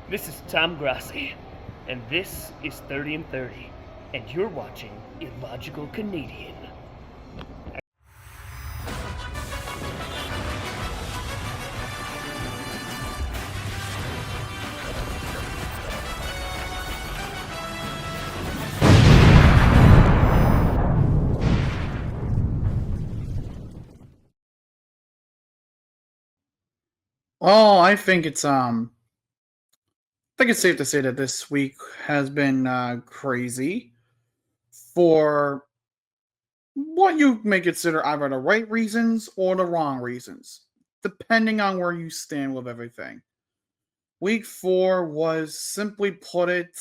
This is Tom Grassi, and this is 30 and 30, and you're watching Illogical Canadian. Well, I think it's safe to say that this week has been crazy for what you may consider either the right reasons or the wrong reasons, depending on where you stand with everything. Week 4 was, simply put it,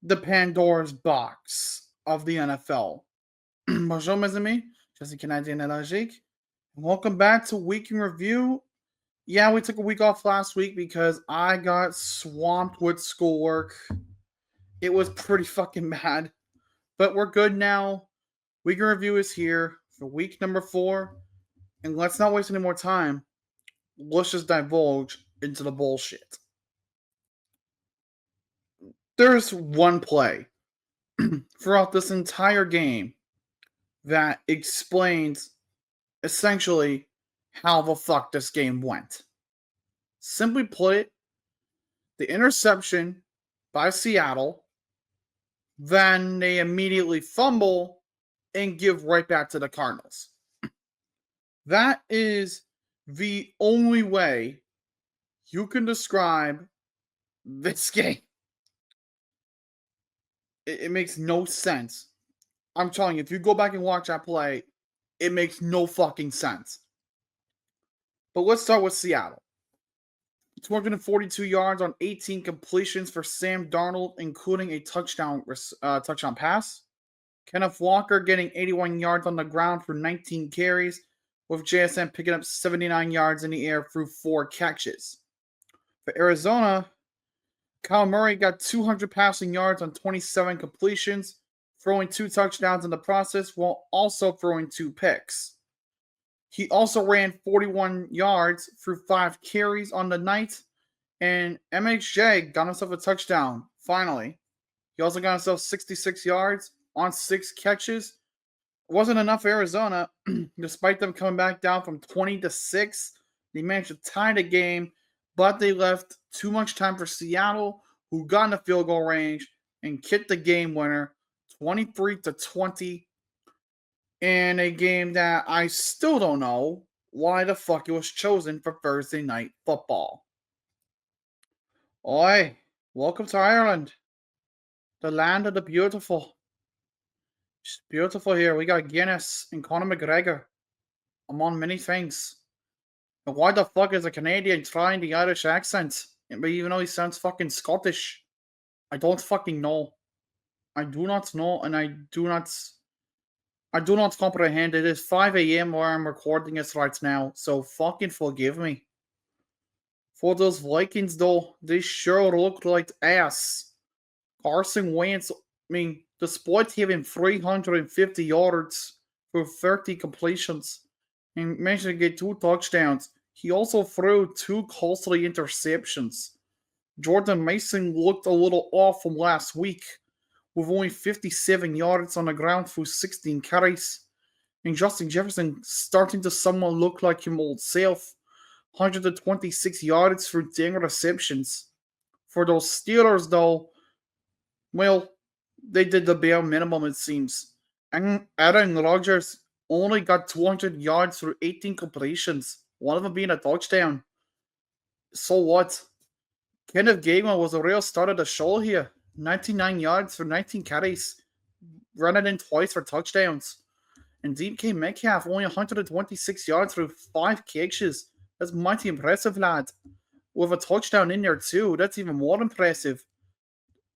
the Pandora's box of the NFL. Bonjour, mes amis. Je suis Canadien et logique. Welcome back to Week in Review. Yeah, we took a week off last week because I got swamped with schoolwork. It was pretty fucking bad. But we're good now. Week in Review is here for week number 4. And let's not waste any more time. Let's just divulge into the bullshit. There's one play throughout this entire game that explains essentially how the fuck this game went. Simply put, the interception by Seattle, then they immediately fumble and give right back to the Cardinals. That is the only way you can describe this game. It makes no sense. I'm telling you, if you go back and watch that play, it makes no fucking sense. But let's start with Seattle. 242 yards on 18 completions for Sam Darnold, including a touchdown pass. Kenneth Walker getting 81 yards on the ground for 19 carries, with JSN picking up 79 yards in the air through 4 catches. For Arizona, Kyle Murray got 200 passing yards on 27 completions, throwing 2 touchdowns in the process while also throwing 2 picks. He also ran 41 yards through 5 carries on the night, and MHJ got himself a touchdown, finally. He also got himself 66 yards on 6 catches. It wasn't enough for Arizona. Despite them coming back down from 20-6, they managed to tie the game, but they left too much time for Seattle, who got in the field goal range and kicked the game winner 23-20 in a game that I still don't know why the fuck it was chosen for Thursday Night Football. Oi, welcome to Ireland, the land of the beautiful. It's beautiful here. We got Guinness and Conor McGregor, among many things. And why the fuck is a Canadian trying the Irish accent? Even though he sounds fucking Scottish. I don't fucking know. I do not know, and I do not comprehend. It is 5 a.m. where I'm recording this right now, so fucking forgive me. For those Vikings, though, they sure look like ass. Carson Wentz, despite having 350 yards for 30 completions and managed to get 2 touchdowns, he also threw 2 costly interceptions. Jordan Mason looked a little off from last week, with only 57 yards on the ground through 16 carries, and Justin Jefferson starting to somewhat look like him old self, 126 yards through 10 receptions. For those Steelers, though, well, they did the bare minimum, it seems. And Aaron Rodgers only got 200 yards through 18 completions, one of them being a touchdown. So what? Kenneth Gainwell was a real star of the show here. 99 yards for 19 carries, running in twice for touchdowns. And DK Metcalf only 126 yards through 5 catches. That's mighty impressive, lad. With a touchdown in there too, that's even more impressive.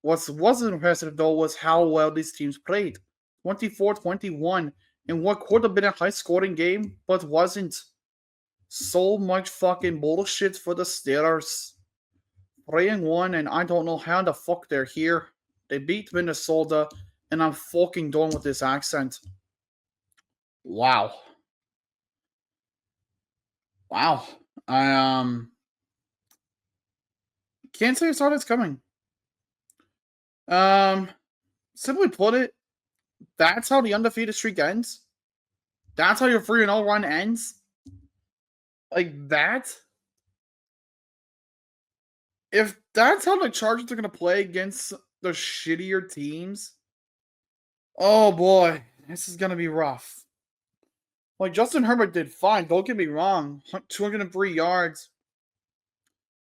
What wasn't impressive, though, was how well these teams played. 24-21 in what could have been a high-scoring game, but wasn't. So much fucking bullshit for the Steelers. 3-1, and I don't know how the fuck they're here. They beat Minnesota, and I'm fucking done with this accent. Wow. Wow. I Can't say I saw this coming. Simply put it, that's how the undefeated streak ends. That's how your 3-0 run ends. Like that. If that's how the Chargers are going to play against the shittier teams, oh boy, this is going to be rough. Like, Justin Herbert did fine, don't get me wrong, 203 yards.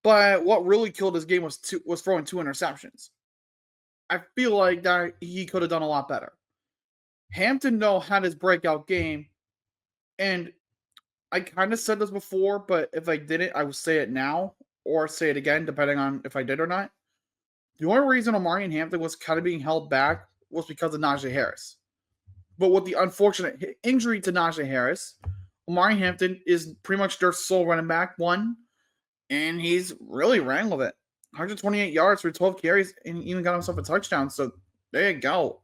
But what really killed his game was throwing 2 interceptions. I feel like that he could have done a lot better. Hampton, though, had his breakout game, and I kind of said this before, but if I didn't, I would say it now, or say it again, depending on if I did or not. The only reason Omarion Hampton was kind of being held back was because of Najee Harris. But with the unfortunate injury to Najee Harris, Omarion Hampton is pretty much their sole running back, one, and he's really ran with it. 128 yards for 12 carries, and even got himself a touchdown. So there you go.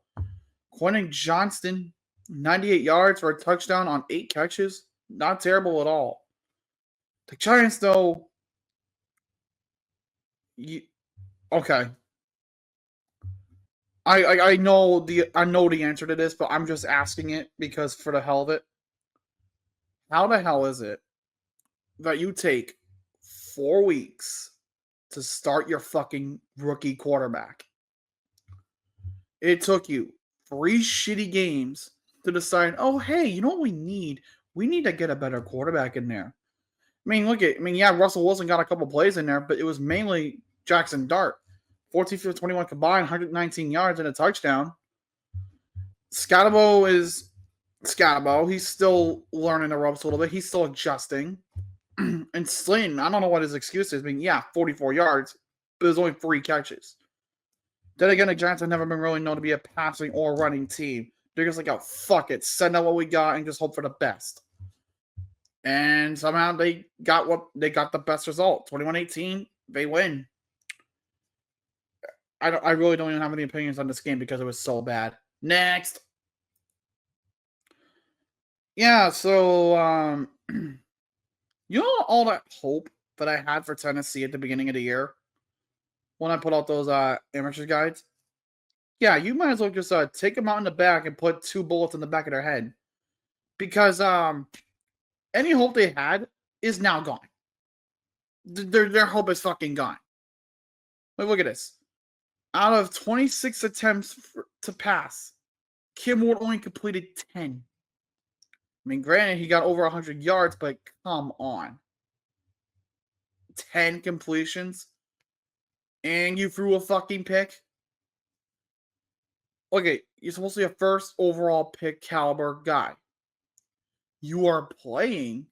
Quentin Johnston, 98 yards for a touchdown on 8 catches. Not terrible at all. The Giants, though, okay. I know the answer to this, but I'm just asking it because for the hell of it. How the hell is it that you take 4 weeks to start your fucking rookie quarterback? It took you 3 shitty games to decide, oh, hey, you know what we need? We need to get a better quarterback in there. Russell Wilson got a couple plays in there, but it was mainly Jackson Dart. 14 for 21 combined, 119 yards and a touchdown. Scatabo is Scatabo. He's still learning the ropes a little bit. He's still adjusting. And Slayton, I don't know what his excuse is. 44 yards, but there's only 3 catches. Then again, the Giants have never been really known to be a passing or running team. They're just like, oh, fuck it. Send out what we got and just hope for the best. And somehow they got the best result. 21-18, they win. I really don't even have any opinions on this game because it was so bad. Next. Yeah, so you know all that hope that I had for Tennessee at the beginning of the year when I put out those amateur guides? Yeah, you might as well just take them out in the back and put 2 bullets in the back of their head. Because any hope they had is now gone. Their hope is fucking gone. Wait, look at this. Out of 26 attempts to pass, Kim Ward only completed 10. Granted, he got over 100 yards, but come on. 10 completions? And you threw a fucking pick? Okay, you're supposed to be a first overall pick caliber guy. You are playing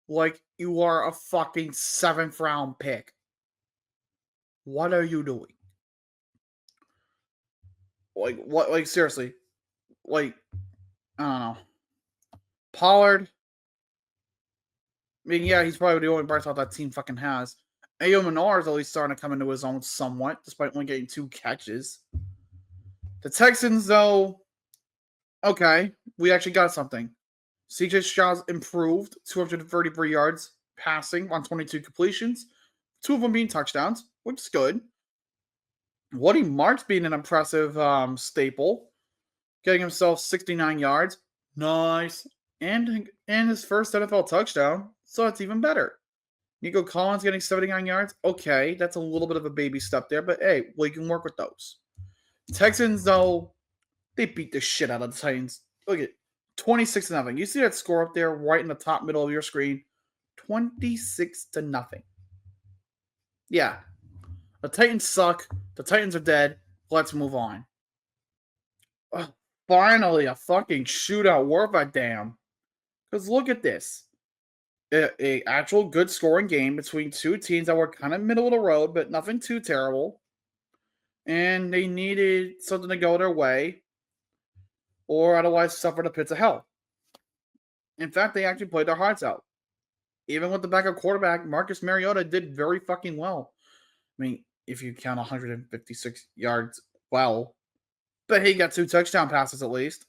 like you are a fucking 7th round pick. What are you doing? What? Like, seriously. Like, I don't know. Pollard. He's probably the only bright spot that team fucking has. Ayo Menor is at least starting to come into his own somewhat, despite only getting 2 catches. The Texans, though, okay, we actually got something. CJ Stroud improved, 233 yards passing on 22 completions, 2 of them being touchdowns, which is good. Woody Marks being an impressive staple, getting himself 69 yards. Nice. And his first NFL touchdown, so that's even better. Nico Collins getting 79 yards. Okay, that's a little bit of a baby step there, but hey, we can work with those. Texans, though, they beat the shit out of the Titans. Look at 26-0. You see that score up there right in the top middle of your screen? 26-0. Yeah. The Titans suck. The Titans are dead. Let's move on. Finally, a fucking shootout worth a damn. Because look at this. A actual good scoring game between 2 teams that were kind of middle of the road, but nothing too terrible. And they needed something to go their way, or otherwise suffer the pits of hell. In fact, they actually played their hearts out. Even with the backup quarterback, Marcus Mariota did very fucking well. If you count 156 yards well. But he got 2 touchdown passes at least.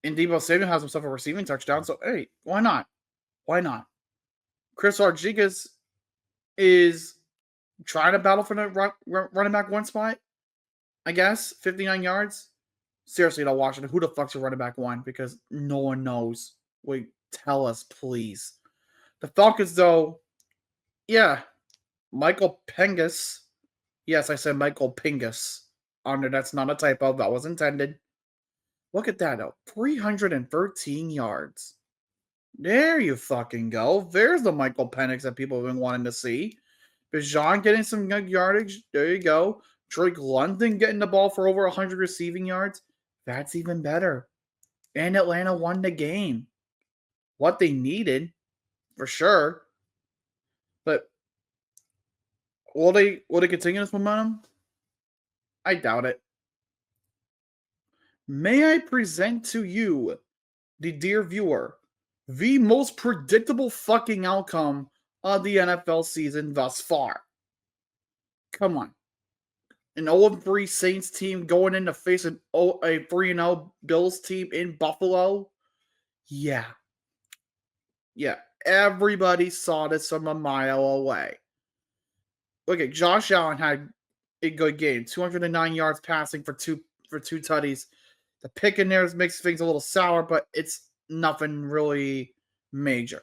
And Deebo Samuel has himself a receiving touchdown, so hey, why not? Why not? Chris Rodriguez is trying to battle for the running back one spot, I guess. 59 yards. Seriously, though, Washington, who the fuck's your running back one? Because no one knows. Wait, tell us, please. The Falcons, though, yeah, Michael Pengus. Yes, I said Michael Pingus. Under that's not a typo. That was intended. Look at that, though. 313 yards. There you fucking go. There's the Michael Penix that people have been wanting to see. Bijan getting some good yardage. There you go. Drake London getting the ball for over 100 receiving yards. That's even better. And Atlanta won the game. What they needed, for sure. But will they continue this momentum? I doubt it. May I present to you, the dear viewer, the most predictable fucking outcome of the NFL season thus far. Come on. An 0-3 Saints team going in to face a 3-0 Bills team in Buffalo? Yeah. Yeah. Everybody saw this from a mile away. Okay, Josh Allen had a good game. 209 yards passing for two tutties. The pick in there makes things a little sour, but it's nothing really major.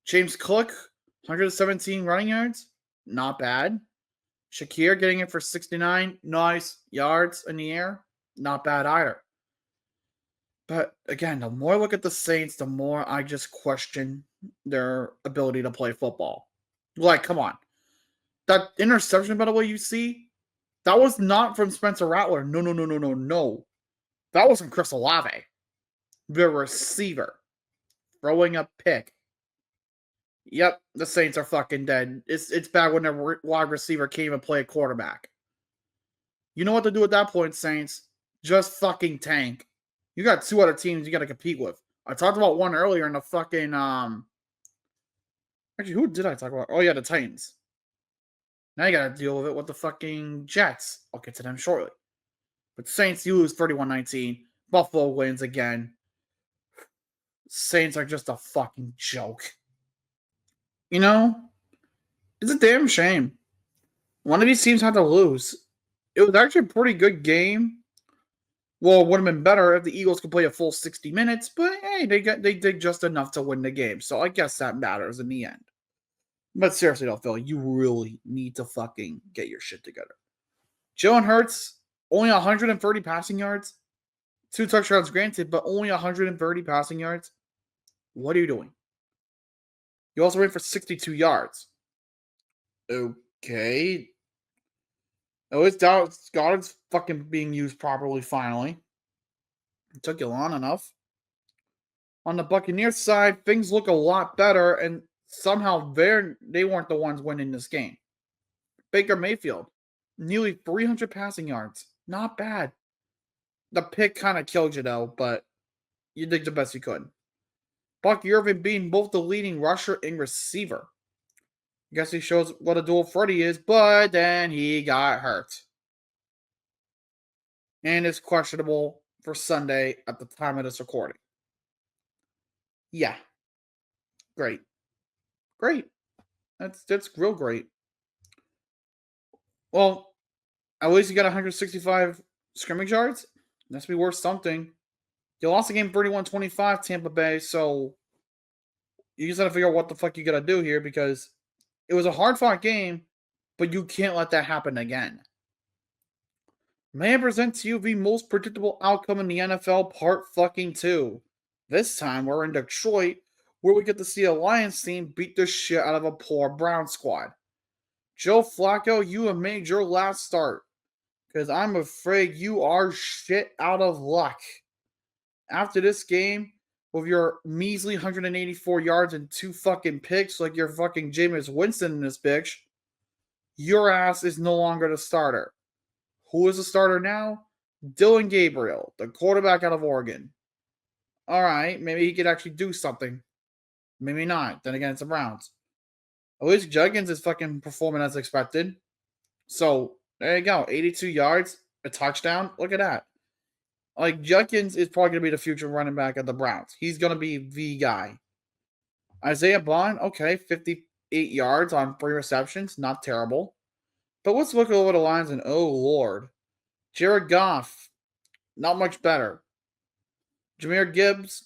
James Cook, 117 running yards. Not bad. Shakir getting it for 69 nice yards in the air. Not bad either. But again, the more I look at the Saints, the more I just question their ability to play football. Like, come on. That interception, by the way, you see, that was not from Spencer Rattler. No. That was from Chris Olave, the receiver, throwing a pick. Yep, the Saints are fucking dead. It's bad when their wide receiver can't even play a quarterback. You know what to do at that point, Saints? Just fucking tank. You got two other teams you got to compete with. I talked about one earlier in the fucking Actually, who did I talk about? Oh yeah, the Titans. Now you got to deal with it with the fucking Jets. I'll get to them shortly. But Saints, you lose 31-19. Buffalo wins again. Saints are just a fucking joke. You know, it's a damn shame. One of these teams had to lose. It was actually a pretty good game. Well, it would have been better if the Eagles could play a full 60 minutes, but hey, they did just enough to win the game. So I guess that matters in the end. But seriously though, Phil, you really need to fucking get your shit together. Jalen Hurts, only 130 passing yards. 2 touchdowns granted, but only 130 passing yards. What are you doing? You also ran for 62 yards. Okay. Oh, it's down. Goddard's fucking being used properly finally. It took you long enough. On the Buccaneers side, things look a lot better, and somehow they weren't the ones winning this game. Baker Mayfield, nearly 300 passing yards. Not bad. The pick kind of killed you, though, but you did the best you could. Buck Irvin being both the leading rusher and receiver. I guess he shows what a dual threat he is, but then he got hurt. And is questionable for Sunday at the time of this recording. Yeah. Great. That's real great. Well, at least you got 165 scrimmage yards. That's be worth something. You lost the game 31-25, Tampa Bay, so you just got to figure out what the fuck you got to do here because it was a hard-fought game, but you can't let that happen again. May I present to you the most predictable outcome in the NFL, part fucking 2. This time, we're in Detroit, where we get to see a Lions team beat the shit out of a poor Brown squad. Joe Flacco, you have made your last start, because I'm afraid you are shit out of luck. After this game, with your measly 184 yards and 2 fucking picks like you're fucking Jameis Winston in this bitch, your ass is no longer the starter. Who is the starter now? Dylan Gabriel, the quarterback out of Oregon. All right, maybe he could actually do something. Maybe not. Then again, it's the Browns. At least Juggins is fucking performing as expected. So, there you go. 82 yards, a touchdown. Look at that. Like, Juggins is probably going to be the future running back of the Browns. He's going to be the guy. Isaiah Bond, okay, 58 yards on 3 receptions. Not terrible. But let's look over the lines and oh lord. Jared Goff, not much better. Jahmyr Gibbs,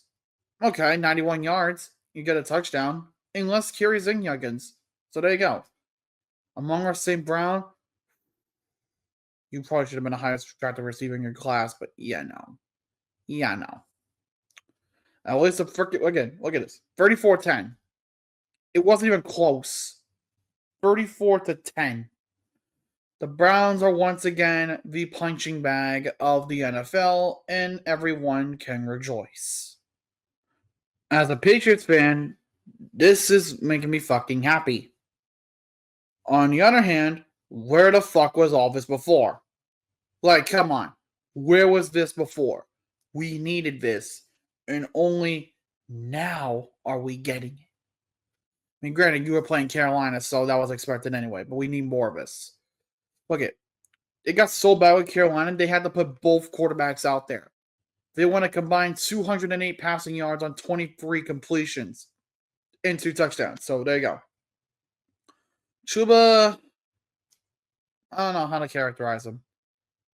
okay, 91 yards. You get a touchdown. And less carries in Yuggins. So there you go. Among-Ra St. Brown, you probably should have been the highest drafted receiver in your class, but yeah, no. Yeah, no. At least again, look at this. 34-10. It wasn't even close. 34-10. The Browns are once again the punching bag of the NFL, and everyone can rejoice. As a Patriots fan, this is making me fucking happy. On the other hand, where the fuck was all this before? Like, come on. Where was this before? We needed this, and only now are we getting it. I mean, granted, you were playing Carolina, so that was expected anyway, but we need more of this. Look it. It got so bad with Carolina, they had to put both quarterbacks out there. They want to combine 208 passing yards on 23 completions and 2 touchdowns. So there you go. Chuba, I don't know how to characterize him.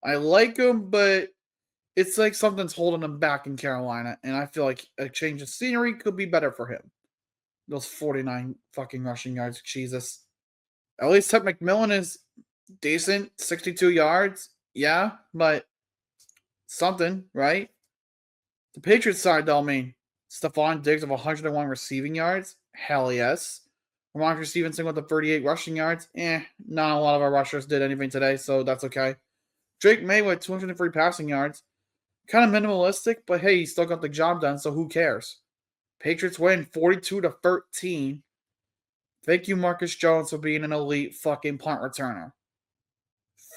I like him, but it's like something's holding him back in Carolina, and I feel like a change of scenery could be better for him. Those 49 fucking rushing yards, Jesus. At least Ted McMillan is decent, 62 yards. Yeah, but something, right? The Patriots side, though, I mean, Stephon Diggs of 101 receiving yards. Hell yes. Ramondre Stevenson with the 38 rushing yards. Not a lot of our rushers did anything today, so that's okay. Drake May with 203 passing yards. Kind of minimalistic, but hey, he still got the job done, so who cares? Patriots win 42-13. Thank you, Marcus Jones, for being an elite fucking punt returner.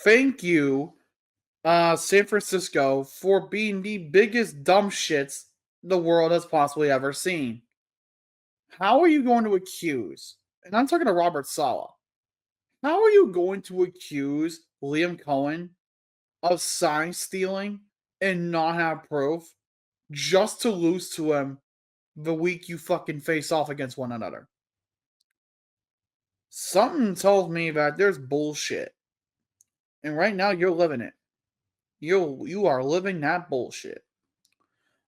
Thank you, San Francisco, for being the biggest dumb shits the world has possibly ever seen. How are you going to accuse, and I'm talking to Robert Saleh, how are you going to accuse Liam Cohen of sign stealing and not have proof just to lose to him the week you fucking face off against one another? Something tells me that there's bullshit. And right now you're living it. You are living that bullshit.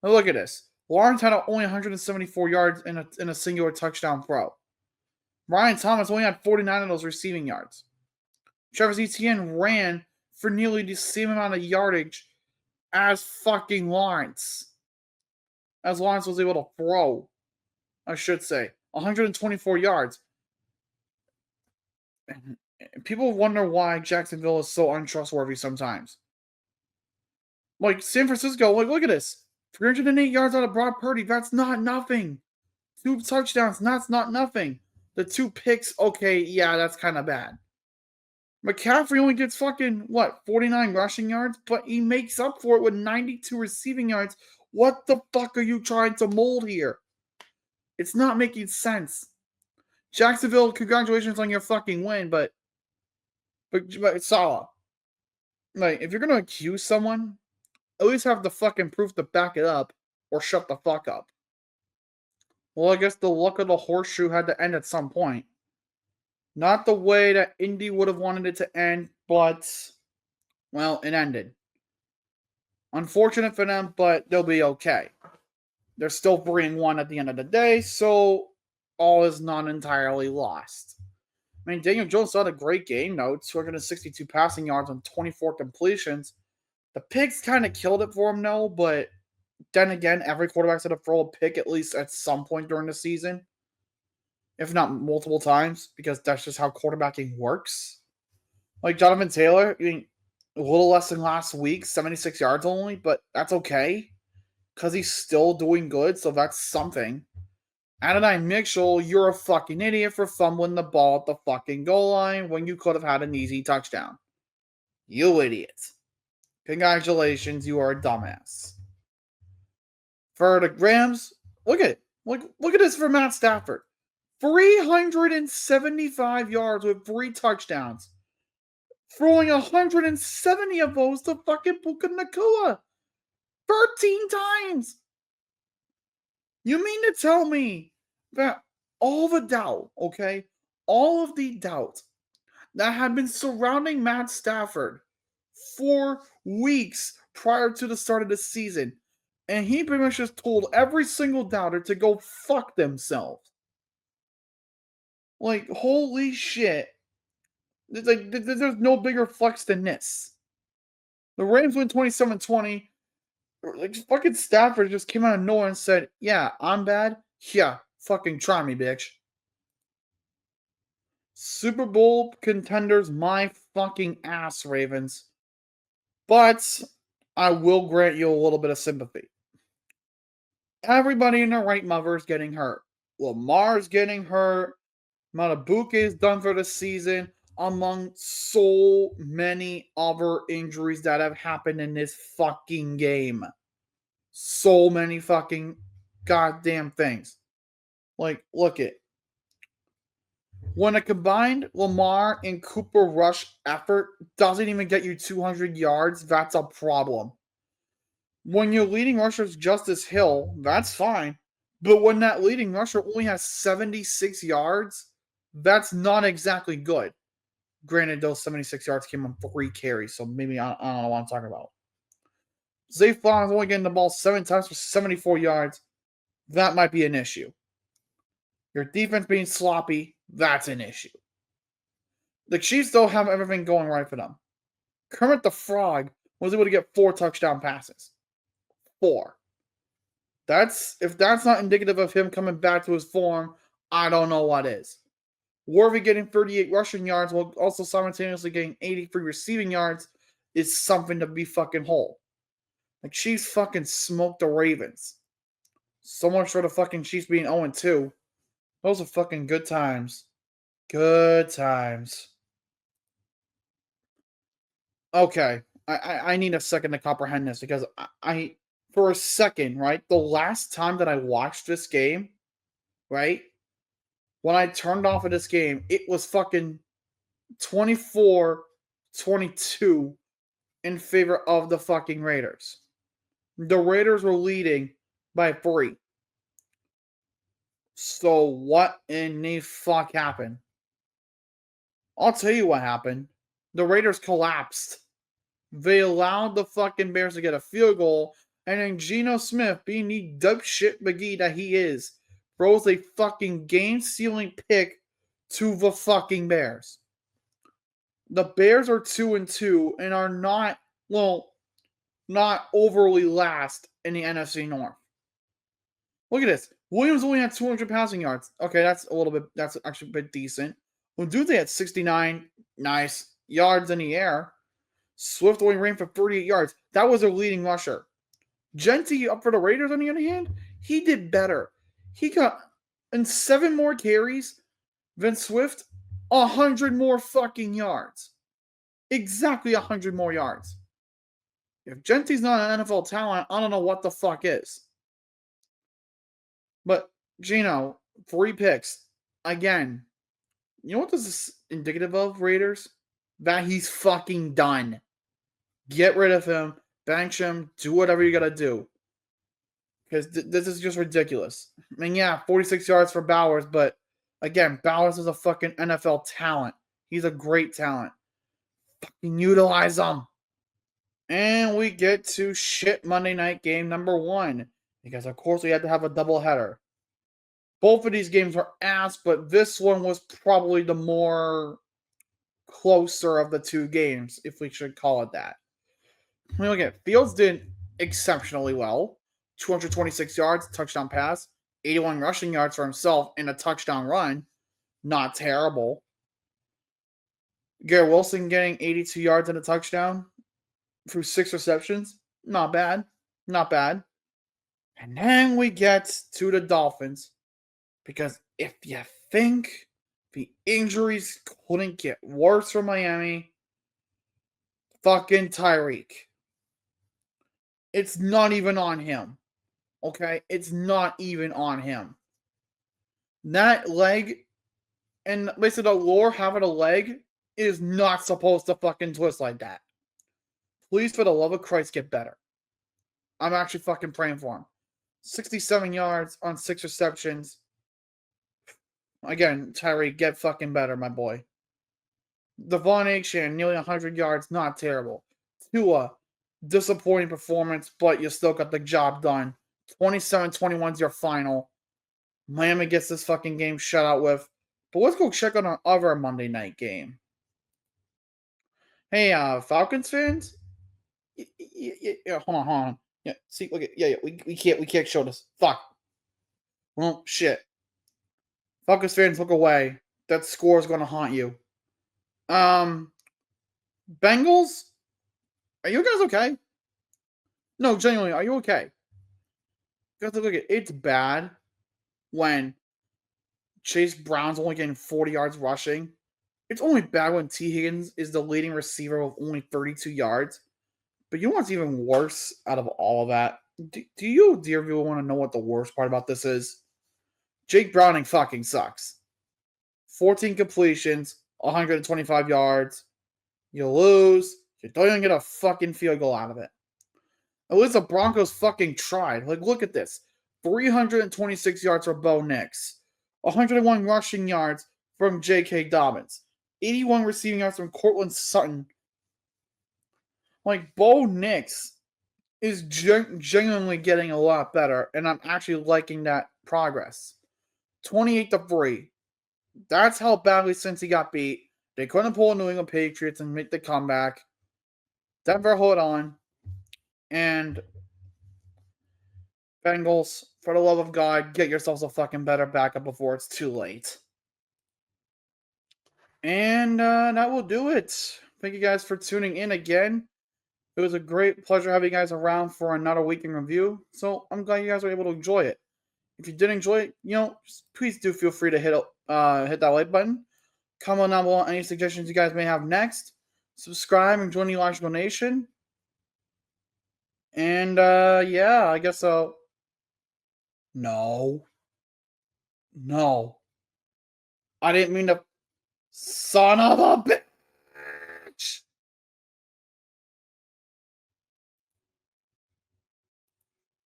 Now look at this. Lawrence had only 174 yards in a singular touchdown throw. Ryan Thomas only had 49 of those receiving yards. Travis Etienne ran for nearly the same amount of yardage as fucking Lawrence. As Lawrence was able to throw, I should say. 124 yards. People wonder why Jacksonville is so untrustworthy sometimes. Like, San Francisco, like, look at this. 308 yards out of Brock Purdy. That's not nothing. 2 touchdowns. That's not nothing. The 2 picks, okay, yeah, that's kind of bad. McCaffrey only gets 49 rushing yards, but he makes up for it with 92 receiving yards. What the fuck are you trying to mold here? It's not making sense. Jacksonville, congratulations on your fucking win, but Salah. Like, if you're going to accuse someone, at least have the fucking proof to back it up, or shut the fuck up. Well, I guess the luck of the horseshoe had to end at some point. Not the way that Indy would have wanted it to end, but, well, it ended. Unfortunate for them, but they'll be okay. They're still 3-1 at the end of the day, so all is not entirely lost. I mean, Daniel Jones had a great game, though. 262 passing yards on 24 completions. The picks kind of killed it for him, though, but then again, every quarterback's going to throw a pick at least at some point during the season, if not multiple times, because that's just how quarterbacking works. Like Jonathan Taylor, I mean, a little less than last week, 76 yards only, but that's okay because he's still doing good, so that's something. Adonai Mitchell, you're a fucking idiot for fumbling the ball at the fucking goal line when you could have had an easy touchdown. You idiot. Congratulations, you are a dumbass. For the Rams, look at it. Look at this for Matt Stafford. 375 yards with 3 touchdowns. Throwing 170 of those to fucking Puka Nacua. 13 times. You mean to tell me that all the doubt, okay? All of the doubt that had been surrounding Matt Stafford for weeks prior to the start of the season. And he pretty much just told every single doubter to go fuck themselves. Like, holy shit. It's like, there's no bigger flex than this. The Rams win 27-20. Like, fucking Stafford just came out of nowhere and said, yeah, I'm bad. Yeah, fucking try me, bitch. Super Bowl contenders, my fucking ass, Ravens. But I will grant you a little bit of sympathy. Everybody in their right mother is getting hurt. Lamar's getting hurt. Matabuke is done for the season, among so many other injuries that have happened in this fucking game. So many fucking goddamn things. Like, look it. When a combined Lamar and Cooper rush effort doesn't even get you 200 yards, that's a problem. When your leading rusher is Justice Hill, that's fine. But when that leading rusher only has 76 yards, that's not exactly good. Granted, those 76 yards came on 3 carries, so maybe I don't know what I'm talking about. Zay Flowers only getting the ball 7 times for 74 yards. That might be an issue. Your defense being sloppy, that's an issue. The Chiefs don't have everything going right for them. Kermit the Frog was able to get 4 touchdown passes. 4. If that's not indicative of him coming back to his form, I don't know what is. Worthy getting 38 rushing yards while also simultaneously getting 83 receiving yards is something to be fucking whole. Like, Chiefs fucking smoked the Ravens. So much for the fucking Chiefs being 0-2. Those are fucking good times. Good times. Okay. I need a second to comprehend this because I for a second, right? The last time that I watched this game, right? When I turned off of this game, it was fucking 24-22 in favor of the fucking Raiders. The Raiders were leading by 3. So what in the fuck happened? I'll tell you what happened. The Raiders collapsed. They allowed the fucking Bears to get a field goal, and then Geno Smith, being the dope shit McGee that he is, throws a fucking game-sealing pick to the fucking Bears. The Bears are 2-2 and are not overly last in the NFC North. Look at this. Williams only had 200 passing yards. Okay, that's actually a bit decent. Odunze had 69 nice yards in the air. Swift only ran for 38 yards. That was their leading rusher. Genty up for the Raiders, on the other hand, he did better. He got in 7 more carries than Swift, 100 more fucking yards. Exactly 100 more yards. If Genty's not an NFL talent, I don't know what the fuck is. But Geno, 3 picks. Again, you know what this is indicative of, Raiders? That he's fucking done. Get rid of him, bench him, do whatever you gotta do. Because this is just ridiculous. I mean, yeah, 46 yards for Bowers, but again, Bowers is a fucking NFL talent. He's a great talent. Fucking utilize him. And we get to shit Monday night game number 1. Because, of course, we had to have a doubleheader. Both of these games were ass, but this one was probably the more closer of the 2 games, if we should call it that. I mean, look at Fields did exceptionally well. 226 yards, touchdown pass, 81 rushing yards for himself, and a touchdown run. Not terrible. Garrett Wilson getting 82 yards and a touchdown through 6 receptions. Not bad. Not bad. And then we get to the Dolphins. Because if you think the injuries couldn't get worse for Miami, fucking Tyreek. It's not even on him. Okay? It's not even on him. That leg, and basically the lower half of the leg, is not supposed to fucking twist like that. Please, for the love of Christ, get better. I'm actually fucking praying for him. 67 yards on 6 receptions. Again, Tyreek, get fucking better, my boy. Devon Achane, nearly 100 yards, not terrible. Tua, disappointing performance, but you still got the job done. 27-21 is your final. Miami gets this fucking game shut out with. But let's go check on our other Monday night game. Hey, Falcons fans? Yeah, hold on. Yeah, see, look at we can't show this. Fuck. Well, shit. Falcons fans, look away. That score is gonna haunt you. Bengals? Are you guys okay? No, genuinely, are you okay? You have to look at it's bad when Chase Brown's only getting 40 yards rushing. It's only bad when T. Higgins is the leading receiver with only 32 yards. But you know what's even worse out of all of that? Do you, dear viewer, want to know what the worst part about this is? Jake Browning fucking sucks. 14 completions, 125 yards. You lose. You don't even get a fucking field goal out of it. At least the Broncos fucking tried. Like, look at this. 326 yards for Bo Nix. 101 rushing yards from J.K. Dobbins. 81 receiving yards from Cortland Sutton. Like, Bo Nix is genuinely getting a lot better, and I'm actually liking that progress. 28-3. That's how badly since he got beat. They couldn't pull New England Patriots and make the comeback. Denver hold on. And Bengals, for the love of God, get yourselves a fucking better backup before it's too late. And that will do it. Thank you guys for tuning in again. It was a great pleasure having you guys around for another week in review. So I'm glad you guys were able to enjoy it. If you did enjoy it, please do feel free to hit that like button. Comment down below any suggestions you guys may have next. Subscribe and join the Illogical Nation. And yeah, I guess so. No. I didn't mean to. Son of a bitch!